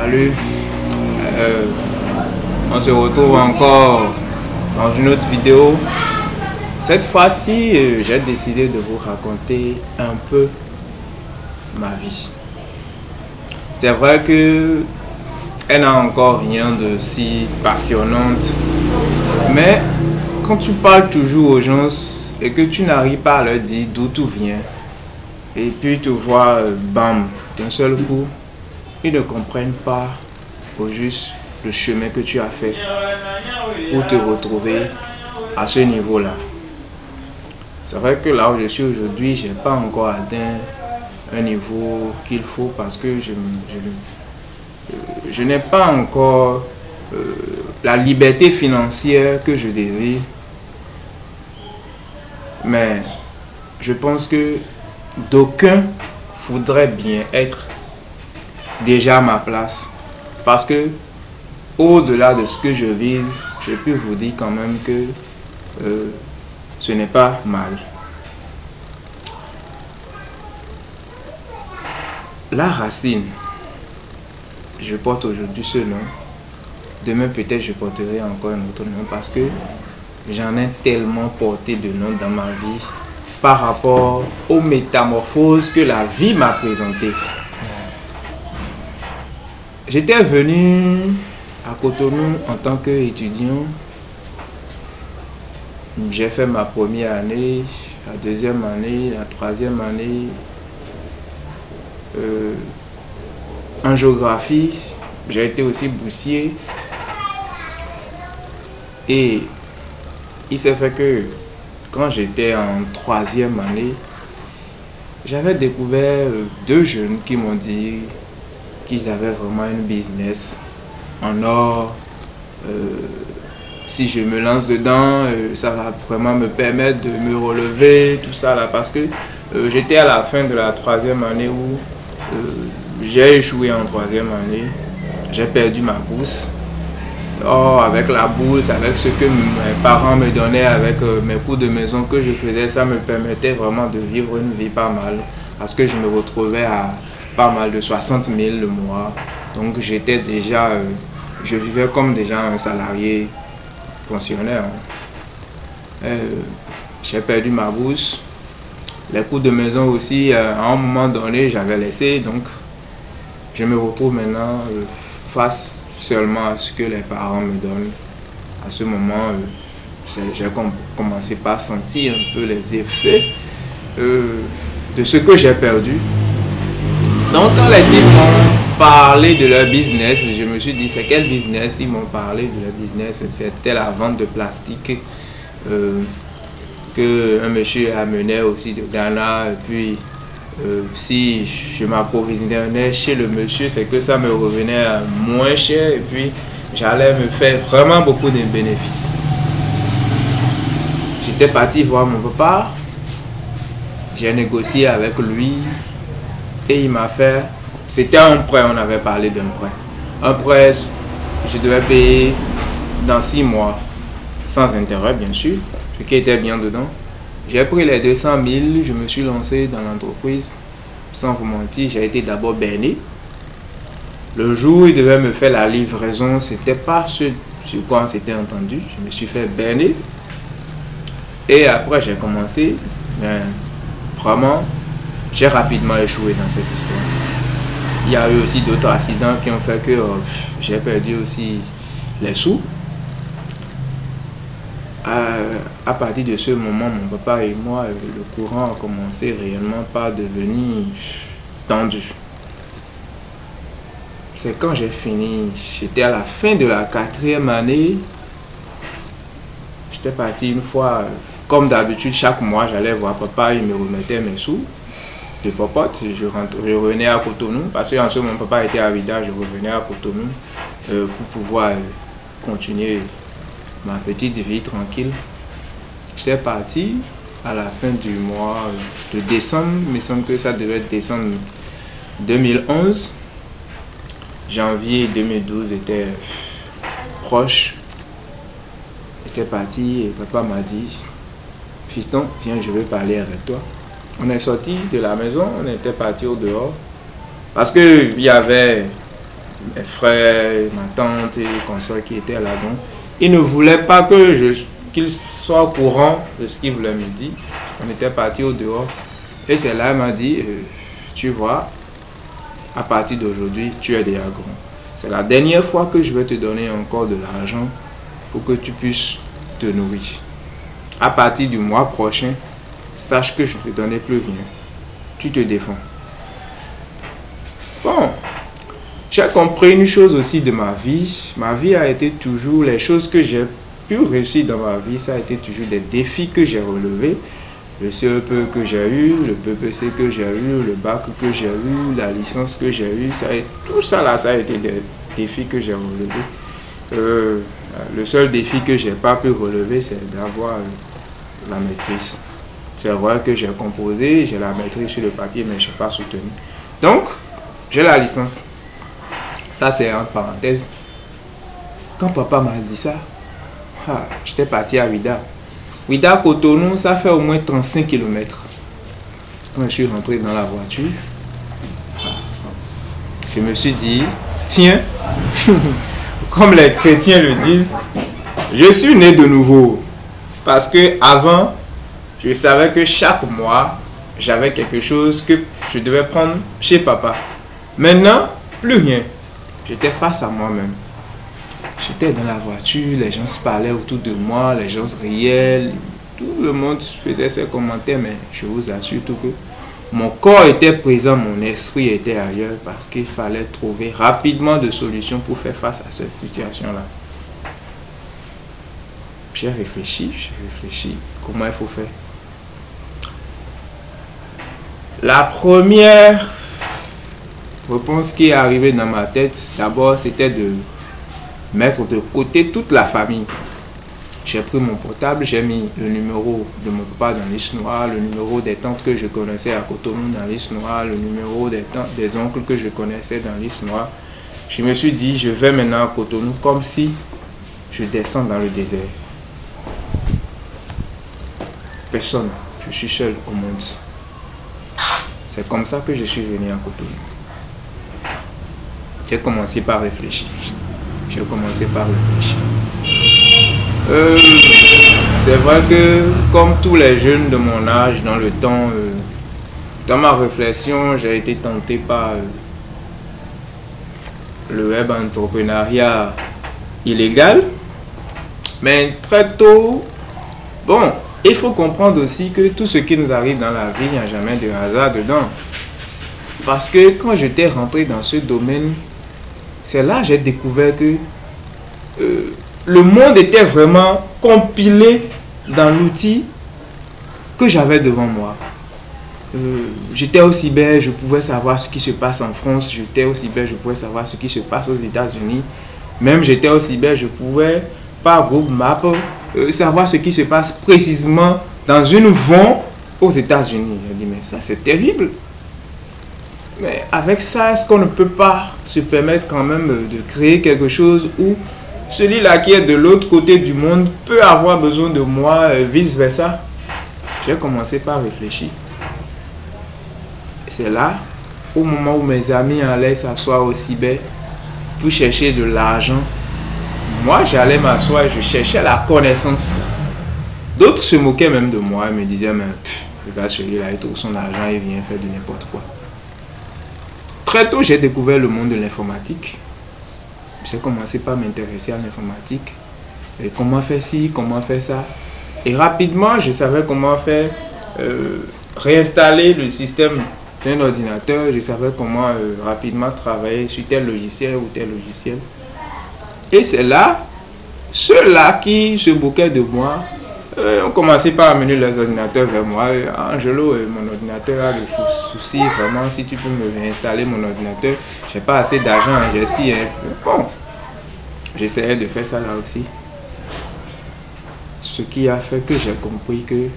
Salut, on se retrouve encore dans une autre vidéo. Cette fois-ci, j'ai décidé de vous raconter un peu ma vie. C'est vrai que elle n'a encore rien de si passionnante, mais quand tu parles toujours aux gens et que tu n'arrives pas à leur dire d'où tout vient, et puis tu vois, bam, d'un seul coup, ils ne comprennent pas au juste le chemin que tu as fait pour te retrouver à ce niveau-là. C'est vrai que là où je suis aujourd'hui, je n'ai pas encore atteint un niveau qu'il faut parce que je n'ai pas encore la liberté financière que je désire. Mais je pense que d'aucuns voudraient bien être déjà à ma place, parce que au-delà de ce que je vise, je peux vous dire quand même que ce n'est pas mal. La racine, je porte aujourd'hui ce nom. Demain peut-être je porterai encore un autre nom, parce que j'en ai tellement porté de noms dans ma vie par rapport aux métamorphoses que la vie m'a présentées. J'étais venu à Cotonou en tant qu'étudiant. J'ai fait ma première année, la deuxième année, la troisième année en géographie. J'ai été aussi boursier. Et il s'est fait que quand j'étais en troisième année, j'avais découvert deux jeunes qui m'ont dit qu'ils avaient vraiment un business en or. Si je me lance dedans, ça va vraiment me permettre de me relever, tout ça là, parce que j'étais à la fin de la troisième année où j'ai échoué en troisième année. J'ai perdu ma bourse. Oh, avec la bourse, avec ce que mes parents me donnaient, avec mes coûts de maison que je faisais, ça me permettait vraiment de vivre une vie pas mal, parce que je me retrouvais à pas mal de 60 000 le mois. Donc j'étais déjà, je vivais comme déjà un salarié pensionnaire. J'ai perdu ma bourse, les coûts de maison aussi, à un moment donné j'avais laissé, donc je me retrouve maintenant face seulement à ce que les parents me donnent. À ce moment, j'ai commencé par sentir un peu les effets de ce que j'ai perdu. Donc quand les types m'ont parlé de leur business, je me suis dit c'est quel business? Ils m'ont parlé de leur business, c'était la vente de plastique que un monsieur amenait aussi de Ghana. Et puis si je m'approvisionnais chez le monsieur, c'est que ça me revenait à moins cher, et puis j'allais me faire vraiment beaucoup de bénéfices. J'étais parti voir mon papa, j'ai négocié avec lui et il m'a fait, c'était un prêt, on avait parlé d'un prêt. Un prêt, je devais payer dans 6 mois, sans intérêt bien sûr, ce qui était bien dedans. J'ai pris les 200 000, je me suis lancé dans l'entreprise. Sans vous mentir, j'ai été d'abord berné. Le jour où il devait me faire la livraison, c'était pas ce sur quoi on s'était entendu. Je me suis fait berner. Et après, j'ai commencé. Mais vraiment, j'ai rapidement échoué dans cette histoire. Il y a eu aussi d'autres accidents qui ont fait que j'ai perdu aussi les sous. À partir de ce moment, mon papa et moi, le courant a commencé réellement par devenir tendu. C'est quand j'ai fini, j'étais à la fin de la 4e année. J'étais parti une fois, comme d'habitude, chaque mois, j'allais voir papa, il me remettait mes sous de popote. Je revenais à Cotonou, parce qu'en ce moment, mon papa était à Vida, je revenais à Cotonou pour pouvoir continuer ma petite vie tranquille. J'étais parti à la fin du mois de décembre, il me semble que ça devait être décembre 2011. Janvier 2012 était proche. J'étais parti et papa m'a dit, fiston, viens, je vais parler avec toi. On est sorti de la maison, on était parti au dehors, parce que il y avait mes frères, ma tante et consorts qui étaient là. Donc, ils ne voulaient pas que qu'ils soient au courant de ce qu'ils voulaient me dire. On était parti au dehors. Et c'est là, elle m'a dit, tu vois, à partir d'aujourd'hui, tu es déjà grand. C'est la dernière fois que je vais te donner encore de l'argent pour que tu puisses te nourrir. À partir du mois prochain, sache que je ne te donnerai plus rien. Tu te défends. Bon, j'ai compris une chose aussi de ma vie. Ma vie a été toujours, les choses que j'ai pu réussir dans ma vie, ça a été toujours des défis que j'ai relevés. Le CEP que j'ai eu, le PPC que j'ai eu, le bac que j'ai eu, la licence que j'ai eu, tout ça là, ça a été des défis que j'ai relevés. Le seul défi que j'ai pas pu relever, c'est d'avoir la maîtrise. C'est vrai que j'ai composé, j'ai la maîtrise sur le papier, mais je n'ai pas soutenu. Donc, j'ai la licence. Ça, c'est en parenthèse. Quand papa m'a dit ça, j'étais parti à Ouidah. Ouidah Cotonou, ça fait au moins 35 km. Quand je suis rentré dans la voiture, je me suis dit, tiens, comme les chrétiens le disent, je suis né de nouveau. Parce que avant, je savais que chaque mois, j'avais quelque chose que je devais prendre chez papa. Maintenant, plus rien. J'étais face à moi-même. J'étais dans la voiture, les gens se parlaient autour de moi, les gens riaient, tout le monde faisait ses commentaires, mais je vous assure tout que mon corps était présent, mon esprit était ailleurs, parce qu'il fallait trouver rapidement des solutions pour faire face à cette situation-là. J'ai réfléchi, comment il faut faire. La première réponse qui est arrivée dans ma tête, d'abord, c'était de mettre de côté toute la famille. J'ai pris mon portable, j'ai mis le numéro de mon papa dans la liste noire, le numéro des tantes que je connaissais à Cotonou dans la liste noire, le numéro des oncles que je connaissais dans la liste noire. Je me suis dit, je vais maintenant à Cotonou comme si je descends dans le désert. Personne, je suis seul au monde. C'est comme ça que je suis venu à Cotonou. J'ai commencé par réfléchir. C'est vrai que comme tous les jeunes de mon âge, dans le temps, dans ma réflexion, j'ai été tenté par le web entrepreneuriat illégal. Mais très tôt, bon, il faut comprendre aussi que tout ce qui nous arrive dans la vie, il n'y a jamais de hasard dedans. Parce que quand j'étais rentré dans ce domaine, c'est là que j'ai découvert que le monde était vraiment compilé dans l'outil que j'avais devant moi. J'étais au cyber, je pouvais savoir ce qui se passe en France. J'étais au cyber, je pouvais savoir ce qui se passe aux États-Unis. Même j'étais au cyber, je pouvais, par groupe map, savoir ce qui se passe précisément dans une vente aux États-Unis. J'ai dit, mais ça c'est terrible. Mais avec ça, est-ce qu'on ne peut pas se permettre quand même de créer quelque chose où celui-là qui est de l'autre côté du monde peut avoir besoin de moi, vice-versa? J'ai commencé par réfléchir. C'est là, au moment où mes amis allaient s'asseoir au cyber pour chercher de l'argent, moi j'allais m'asseoir et je cherchais la connaissance. D'autres se moquaient même de moi et me disaient, mais regarde celui-là, il trouve son argent, il vient faire de n'importe quoi. Très tôt, j'ai découvert le monde de l'informatique. J'ai commencé par m'intéresser à l'informatique. Et comment faire ci, comment faire ça. Et rapidement, je savais comment faire réinstaller le système d'un ordinateur. Je savais comment rapidement travailler sur tel logiciel ou tel logiciel. Et c'est là, ceux-là qui se moquaient de moi, ont commencé par amener les ordinateurs vers moi. Angelo, mon ordinateur a le souci, vraiment, si tu peux me réinstaller mon ordinateur, j'ai pas assez d'argent, j'ai si. Bon, j'essayais de faire ça là aussi. Ce qui a fait que j'ai compris que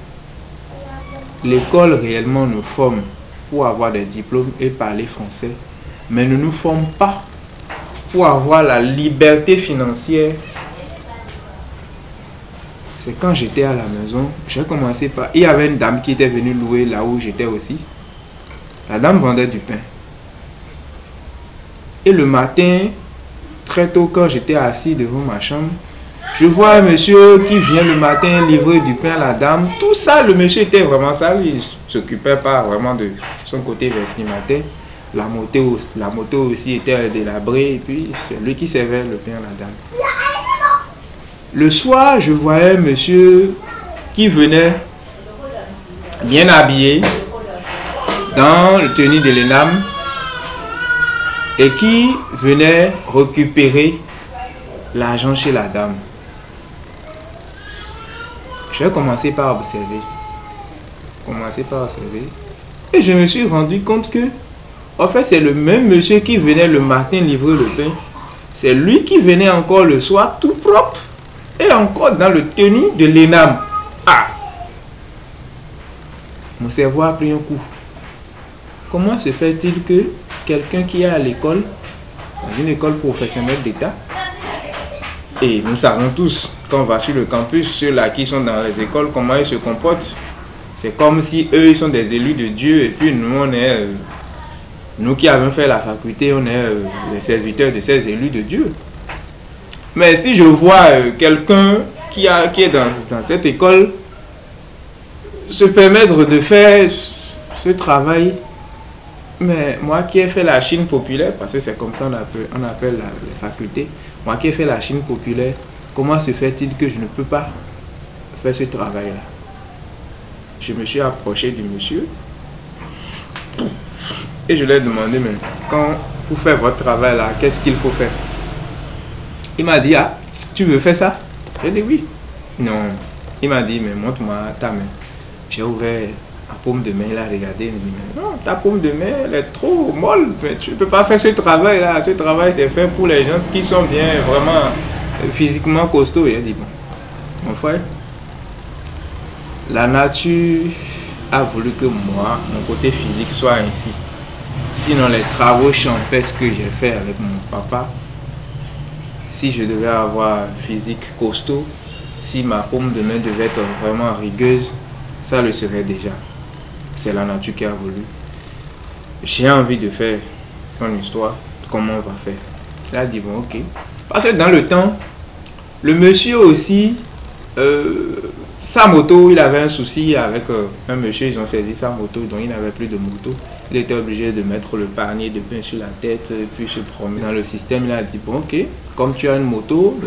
l'école réellement nous forme pour avoir des diplômes et parler français, mais ne nous forme pas pour avoir la liberté financière. C'est quand j'étais à la maison, j'ai commencé par... Il y avait une dame qui était venue louer là où j'étais aussi. La dame vendait du pain. Et le matin, très tôt, quand j'étais assis devant ma chambre, je vois un monsieur qui vient le matin livrer du pain à la dame. Tout ça, le monsieur était vraiment sale. Il ne s'occupait pas vraiment de son côté vestimentaire. La moto aussi était délabrée. Et puis, c'est lui qui servait le pain à la dame. Le soir, je voyais un monsieur qui venait bien habillé dans le tenue de l'ENAM et qui venait récupérer l'argent chez la dame. Je vais commencer par observer. Et je me suis rendu compte que, en fait, c'est le même monsieur qui venait le matin livrer le pain. C'est lui qui venait encore le soir tout propre et encore dans le tenue de l'ENAM. Ah! Mon cerveau a pris un coup. Comment se fait-il que quelqu'un qui est à l'école, dans une école professionnelle d'État, et nous savons tous, quand on va sur le campus, ceux-là qui sont dans les écoles, comment ils se comportent. C'est comme si eux, ils sont des élus de Dieu, et puis nous, on est, nous qui avons fait la faculté, on est les serviteurs de ces élus de Dieu. Mais si je vois quelqu'un qui est dans cette école se permettre de faire ce travail, mais moi qui ai fait la Chine populaire, parce que c'est comme ça on appelle les facultés, moi qui ai fait la Chine populaire, comment se fait-il que je ne peux pas faire ce travail-là? Je me suis approché du monsieur et je lui ai demandé, mais quand vous faites votre travail là, qu'est-ce qu'il faut faire? Il m'a dit, ah, tu veux faire ça? J'ai dit oui. Non. Il m'a dit, mais montre-moi ta main. J'ai ouvert la paume de main, il a regardé, il m'a dit, mais non, ta paume de main, elle est trop molle, tu ne peux pas faire ce travail-là. Ce travail, c'est fait pour les gens qui sont bien, vraiment, physiquement costauds. Il a dit, bon, mon frère, la nature a voulu que moi, mon côté physique soit ainsi. Sinon, les travaux champêtres que j'ai fait avec mon papa, si je devais avoir un physique costaud, si ma paume de main devait être vraiment rigueuse, ça le serait déjà. C'est la nature qui a voulu. J'ai envie de faire une histoire, comment on va faire. Il a dit, bon, ok. Parce que dans le temps, le monsieur aussi, sa moto, il avait un souci avec un monsieur, ils ont saisi sa moto, donc il n'avait plus de moto. Il était obligé de mettre le panier de pain sur la tête, puis se promener dans le système. Il a dit, bon, ok, comme tu as une moto,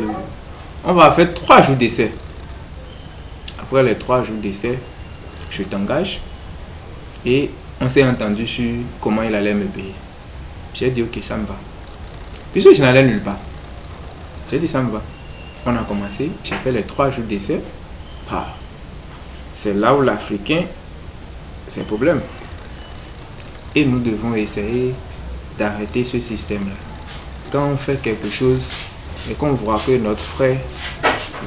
on va faire 3 jours d'essai. Après les 3 jours d'essai, je t'engage. Et on s'est entendu sur comment il allait me payer. J'ai dit, ok, ça me va. Puisque je n'allais nulle part. J'ai dit, ça me va. On a commencé, j'ai fait les 3 jours d'essai. Ah, c'est là où l'Africain, c'est un problème. Et nous devons essayer d'arrêter ce système-là. Quand on fait quelque chose et qu'on voit que notre frère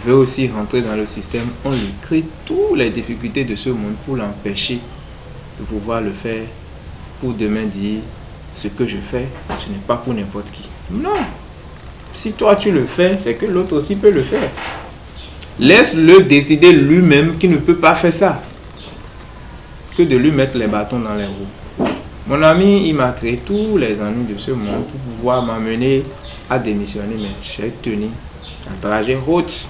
veut aussi rentrer dans le système, on lui crée toutes les difficultés de ce monde pour l'empêcher de pouvoir le faire, pour demain dire ce que je fais, ce n'est pas pour n'importe qui. Non. Si toi tu le fais, c'est que l'autre aussi peut le faire. Laisse-le décider lui-même qu'il ne peut pas faire ça, que de lui mettre les bâtons dans les roues. Mon ami, il m'a créé tous les ennuis de ce monde pour pouvoir m'amener à démissionner, mais j'ai tenu un trajet route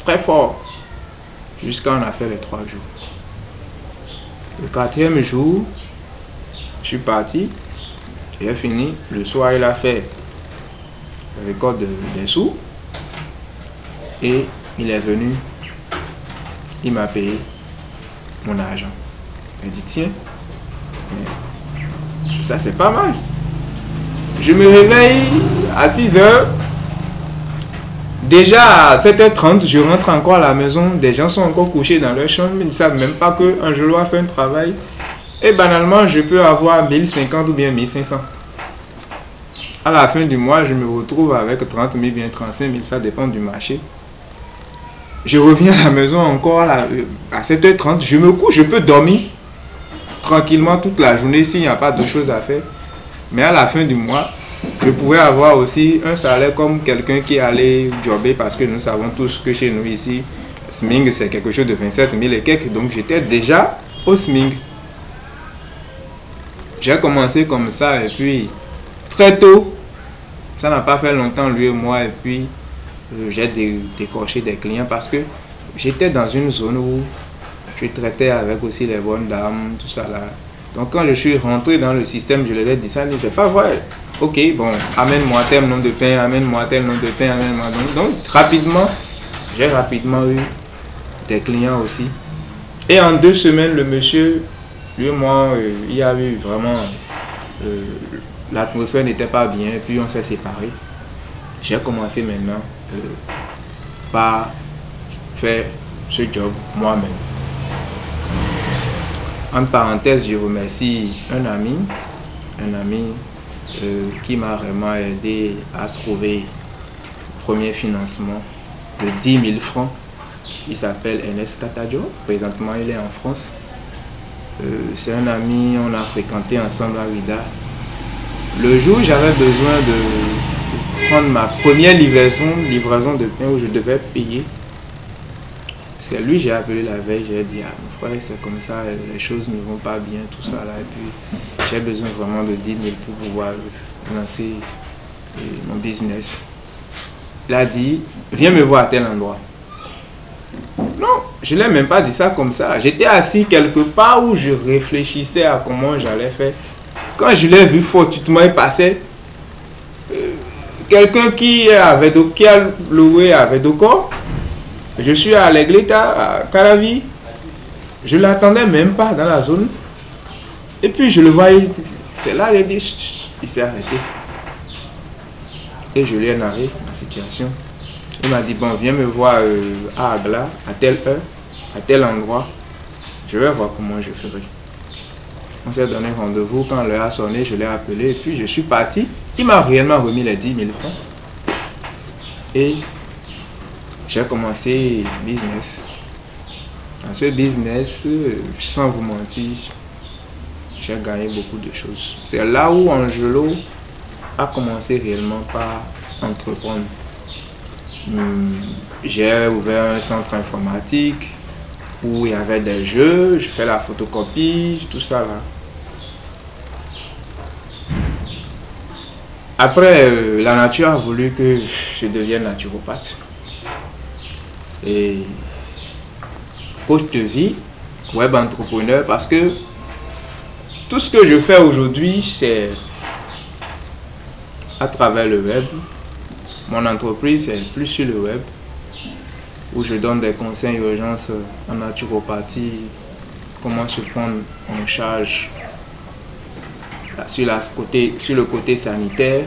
très fort jusqu'à on a fait les 3 jours. Le 4e jour, je suis parti, j'ai fini. Le soir, il a fait le record des sous et il est venu, il m'a payé mon argent. Il dit, tiens, ça c'est pas mal. Je me réveille à 6 heures. Déjà à 7h30, je rentre encore à la maison. Des gens sont encore couchés dans leur chambre. Ils ne savent même pas qu'un jour dois faire un travail. Et banalement, je peux avoir 1050 ou bien 1500. À la fin du mois, je me retrouve avec 30 000, bien 35 000. Ça dépend du marché. Je reviens à la maison encore à 7h30. Je me couche, je peux dormir tranquillement toute la journée s'il n'y a pas de choses à faire. Mais à la fin du mois, je pouvais avoir aussi un salaire comme quelqu'un qui allait jobber, parce que nous savons tous que chez nous ici, SMING c'est quelque chose de 27 000 et quelques. Donc j'étais déjà au SMING. J'ai commencé comme ça et puis très tôt, Ça n'a pas fait longtemps, lui et moi, et puis j'ai décroché des clients parce que j'étais dans une zone où je traitais avec aussi les bonnes dames, tout ça là. Donc quand je suis rentré dans le système, je leur ai dit ça, c'est pas vrai. Ok, bon, amène-moi tel nombre de pain, amène-moi tel nombre de pain, amène-moi. Donc rapidement, j'ai rapidement eu des clients aussi. Et en 2 semaines, le monsieur, lui et moi, il y a eu vraiment... l'atmosphère n'était pas bien, et puis on s'est séparés. J'ai commencé maintenant par faire ce job moi-même. En parenthèse, je remercie un ami qui m'a vraiment aidé à trouver le premier financement de 10 000 francs. Il s'appelle Enes Katajo. Présentement, il est en France. C'est un ami, on a fréquenté ensemble à Ouida. Le jour où j'avais besoin de prendre ma première livraison de pain où je devais payer, c'est lui j'ai appelé la veille, j'ai dit, ah mon frère, c'est comme ça, les choses ne vont pas bien, tout ça là, et puis j'ai besoin vraiment de 10 000 pour pouvoir lancer mon business. Il a dit, viens me voir à tel endroit. Non, je ne l'ai même pas dit ça comme ça. J'étais assis quelque part où je réfléchissais à comment j'allais faire. Quand je l'ai vu fortuitement, il passait quelqu'un qui a loué à Vedoko. Je suis à l'église à Caravi. Je ne l'attendais même pas dans la zone. Et puis je le voyais. C'est là qu'il dit, il s'est arrêté. Et je lui ai narré la situation. Il m'a dit, bon, viens me voir à Agla, à telle heure, à tel endroit. Je vais voir comment je ferai. On s'est donné rendez-vous. Quand l'heure a sonné, je l'ai appelé. Et puis je suis parti. Il m'a réellement remis les 10 000 francs. Et j'ai commencé le business. Dans ce business, sans vous mentir, j'ai gagné beaucoup de choses. C'est là où Angelo a commencé réellement par entreprendre. J'ai ouvert un centre informatique où il y avait des jeux, je fais la photocopie, tout ça là. Après, la nature a voulu que je devienne naturopathe. Et coach de vie, web entrepreneur, parce que tout ce que je fais aujourd'hui, c'est à travers le web. Mon entreprise est plus sur le web, où je donne des conseils d'urgence en naturopathie, comment se prendre en charge sur le côté sanitaire,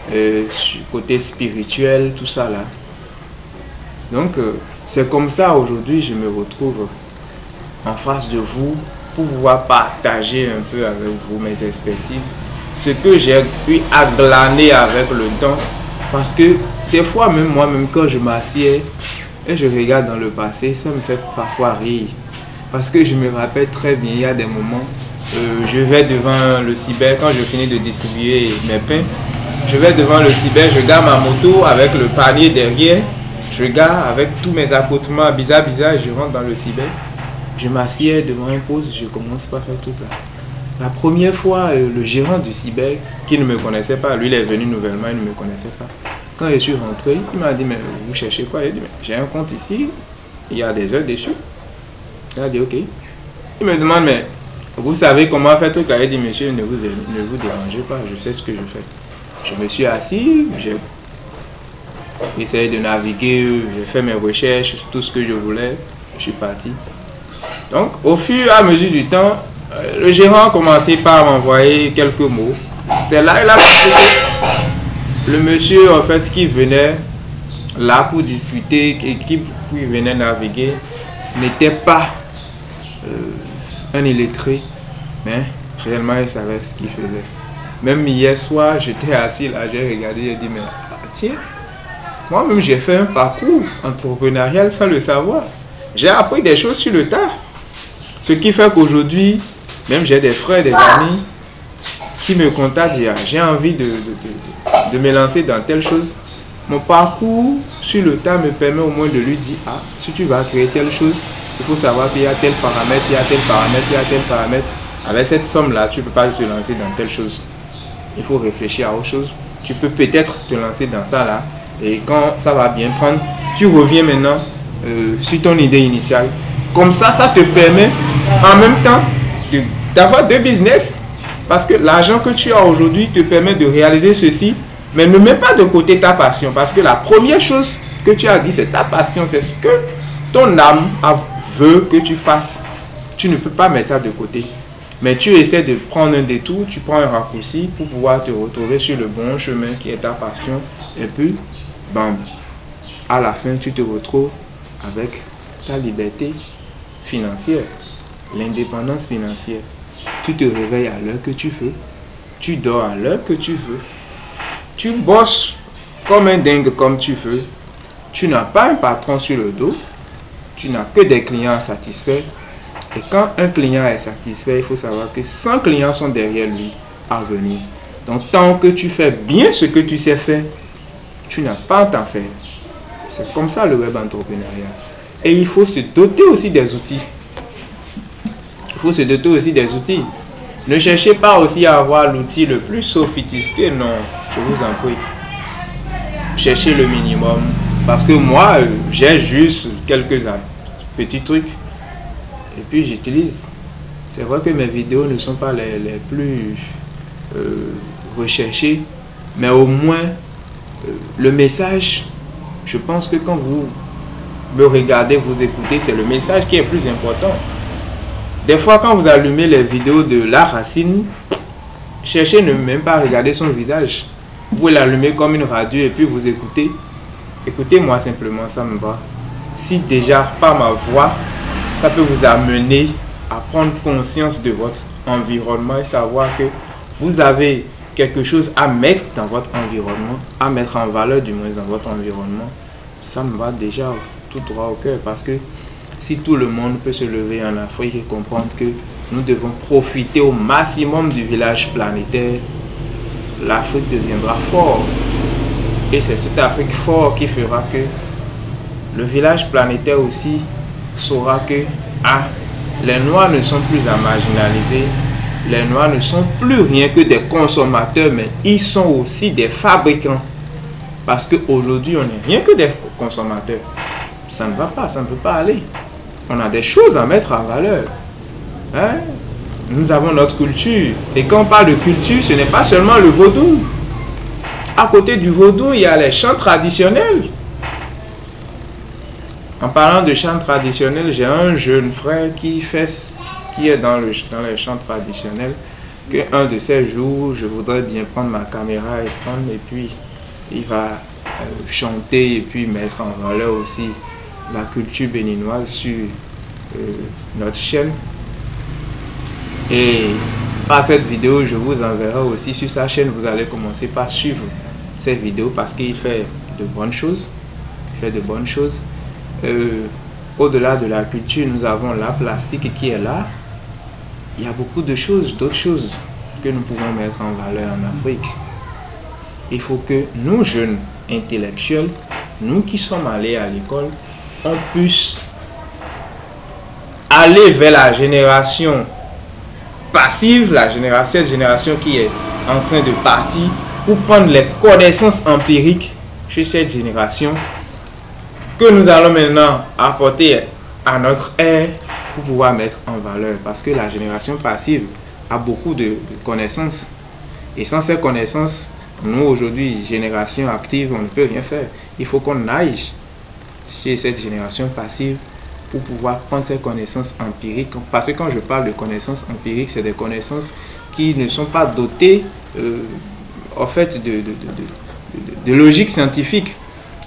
sur le côté spirituel, tout ça là. Donc c'est comme ça aujourd'hui je me retrouve en face de vous pour pouvoir partager un peu avec vous mes expertises, ce que j'ai pu glaner avec le temps, parce que des fois même moi-même quand je m'assieds et je regarde dans le passé, ça me fait parfois rire, parce que je me rappelle très bien, il y a des moments, je vais devant le cyber, quand je finis de distribuer mes pains, je vais devant le cyber, je garde ma moto avec le panier derrière, je garde avec tous mes accoutrements bizarres, je rentre dans le cyber, je m'assieds devant un poste, je commence par faire tout là. La première fois, le gérant du cyber, qui ne me connaissait pas, lui il est venu nouvellement, il ne me connaissait pas. Quand je suis rentré, il m'a dit, mais vous cherchez quoi? Il dit, mais j'ai un compte ici, il y a des heures dessus. Il a dit, ok. Il me demande, mais vous savez comment faire tout? Il dit, monsieur, ne vous dérangez pas, je sais ce que je fais. Je me suis assis, j'ai essayé de naviguer, j'ai fait mes recherches, tout ce que je voulais, je suis parti. Donc, au fur et à mesure du temps, le gérant a commencé par m'envoyer quelques mots. C'est là qu'il a compris. Le monsieur, en fait, qui venait là pour discuter, qui venait naviguer, n'était pas un illettré, mais réellement il savait ce qu'il faisait. Même hier soir, j'étais assis là, j'ai regardé, j'ai dit, mais tiens, moi-même j'ai fait un parcours entrepreneurial sans le savoir. J'ai appris des choses sur le tas. Ce qui fait qu'aujourd'hui, même j'ai des frères, des amis qui me contactent, j'ai envie de me lancer dans telle chose. Mon parcours sur le tas me permet au moins de lui dire, ah, si tu vas créer telle chose, il faut savoir qu'il y a tel paramètre, il y a tel paramètre, il y a tel paramètre. Avec cette somme-là, tu ne peux pas te lancer dans telle chose. Il faut réfléchir à autre chose. tu peux peut-être te lancer dans ça là. Et quand ça va bien prendre, tu reviens maintenant sur ton idée initiale. Comme ça te permet en même temps d'avoir deux business. Parce que l'argent que tu as aujourd'hui te permet de réaliser ceci. Mais ne mets pas de côté ta passion. Parce que la première chose que tu as dit, c'est ta passion. C'est ce que ton âme veut que tu fasses. Tu ne peux pas mettre ça de côté. Mais tu essaies de prendre un détour, tu prends un raccourci pour pouvoir te retrouver sur le bon chemin qui est ta passion. Et puis, bam, à la fin, tu te retrouves avec ta liberté financière, l'indépendance financière. Tu te réveilles à l'heure que tu veux, tu dors à l'heure que tu veux, tu bosses comme un dingue comme tu veux, tu n'as pas un patron sur le dos, tu n'as que des clients à satisfaire. Et quand un client est satisfait, il faut savoir que 100 clients sont derrière lui à venir. Donc tant que tu fais bien ce que tu sais faire, tu n'as pas à t'en faire. C'est comme ça le web entrepreneuriat. Et il faut se doter aussi des outils. Il faut se doter aussi des outils. Ne cherchez pas aussi à avoir l'outil le plus sophistiqué, non, je vous en prie. Cherchez le minimum. Parce que moi, j'ai juste quelques petits trucs. Et puis j'utilise. C'est vrai que mes vidéos ne sont pas les plus recherchées. Mais au moins, le message, je pense que quand vous me regardez, vous écoutez, c'est le message qui est plus important. Des fois, quand vous allumez les vidéos de La Racine, cherchez ne même pas regarder son visage. Vous pouvez l'allumer comme une radio et puis vous écoutez. Écoutez-moi simplement, ça me va. Si déjà par ma voix, ça peut vous amener à prendre conscience de votre environnement et savoir que vous avez quelque chose à mettre dans votre environnement, à mettre en valeur du moins dans votre environnement, ça me va déjà tout droit au cœur. Parce que si tout le monde peut se lever en Afrique et comprendre que nous devons profiter au maximum du village planétaire, l'Afrique deviendra fort. Et c'est cette Afrique forte qui fera que le village planétaire aussi saura que les Noirs ne sont plus à marginaliser, les Noirs ne sont plus rien que des consommateurs, mais ils sont aussi des fabricants. Parce qu'aujourd'hui, on n'est rien que des consommateurs. Ça ne va pas, ça ne peut pas aller. On a des choses à mettre en valeur. Hein? Nous avons notre culture. Et quand on parle de culture, ce n'est pas seulement le vaudou. À côté du vaudou, il y a les chants traditionnels. En parlant de chants traditionnels, j'ai un jeune frère qui est dans les chants traditionnels, que un de ces jours, je voudrais bien prendre ma caméra et puis il va chanter et puis mettre en valeur aussi la culture béninoise sur notre chaîne. Et par cette vidéo, je vous enverrai aussi sur sa chaîne. Vous allez commencer par suivre ces vidéos parce qu'il fait de bonnes choses. Au-delà de la culture, nous avons la plastique qui est là. Il y a beaucoup de choses, d'autres choses que nous pouvons mettre en valeur en Afrique. Il faut que nous, jeunes intellectuels, nous qui sommes allés à l'école, on puisse aller vers la génération passive, cette génération qui est en train de partir, pour prendre les connaissances empiriques chez cette génération que nous allons maintenant apporter à notre ère pour pouvoir mettre en valeur. Parce que la génération passive a beaucoup de connaissances. Et sans ces connaissances, nous aujourd'hui, génération active, on ne peut rien faire. Il faut qu'on aille chez cette génération passive pour pouvoir prendre ces connaissances empiriques. Parce que quand je parle de connaissances empiriques, c'est des connaissances qui ne sont pas dotées en fait de logique scientifique.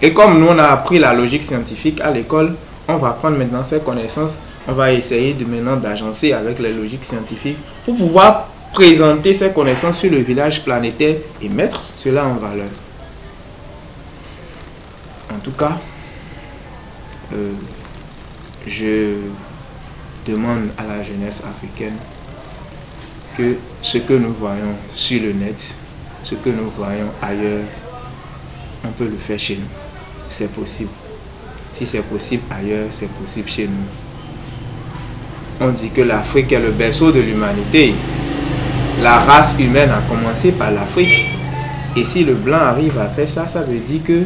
Et comme nous on a appris la logique scientifique à l'école, on va prendre maintenant ces connaissances, on va essayer de maintenant d'agencer avec les logiques scientifiques pour pouvoir présenter ces connaissances sur le village planétaire et mettre cela en valeur. En tout cas, je demande à la jeunesse africaine que ce que nous voyons sur le net, ce que nous voyons ailleurs, on peut le faire chez nous. C'est possible. Si c'est possible ailleurs, c'est possible chez nous. On dit que l'Afrique est le berceau de l'humanité. La race humaine a commencé par l'Afrique. Et si le blanc arrive à faire ça, ça veut dire que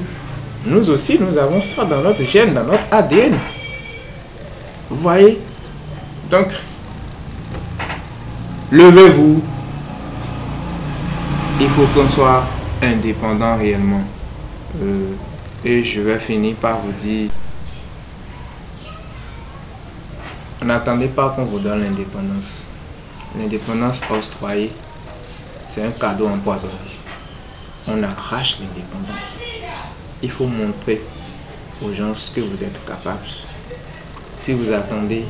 nous aussi, nous avons ça dans notre gène, dans notre ADN. Vous voyez? Donc, levez-vous. Il faut qu'on soit indépendant réellement. Et je vais finir par vous dire, n'attendez pas qu'on vous donne l'indépendance. L'indépendance octroyée, c'est un cadeau empoisonné. On arrache l'indépendance. Il faut montrer aux gens ce que vous êtes capables. Si vous attendez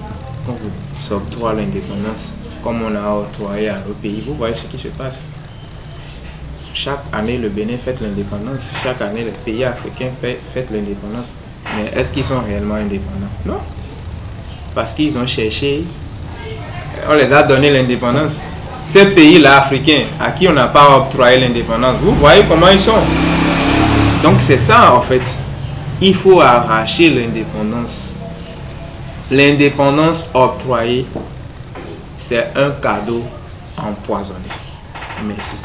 qu'on vous octroie l'indépendance, comme on a octroyé à nos pays, vous voyez ce qui se passe. Chaque année, le Bénin fête l'indépendance. Chaque année, les pays africains fêtent l'indépendance. Mais est-ce qu'ils sont réellement indépendants? Non. Parce qu'ils ont cherché, on les a donné l'indépendance. Ces pays-là africains, à qui on n'a pas octroyé l'indépendance, vous voyez comment ils sont. Donc c'est ça en fait. Il faut arracher l'indépendance. L'indépendance octroyée, c'est un cadeau empoisonné. Merci.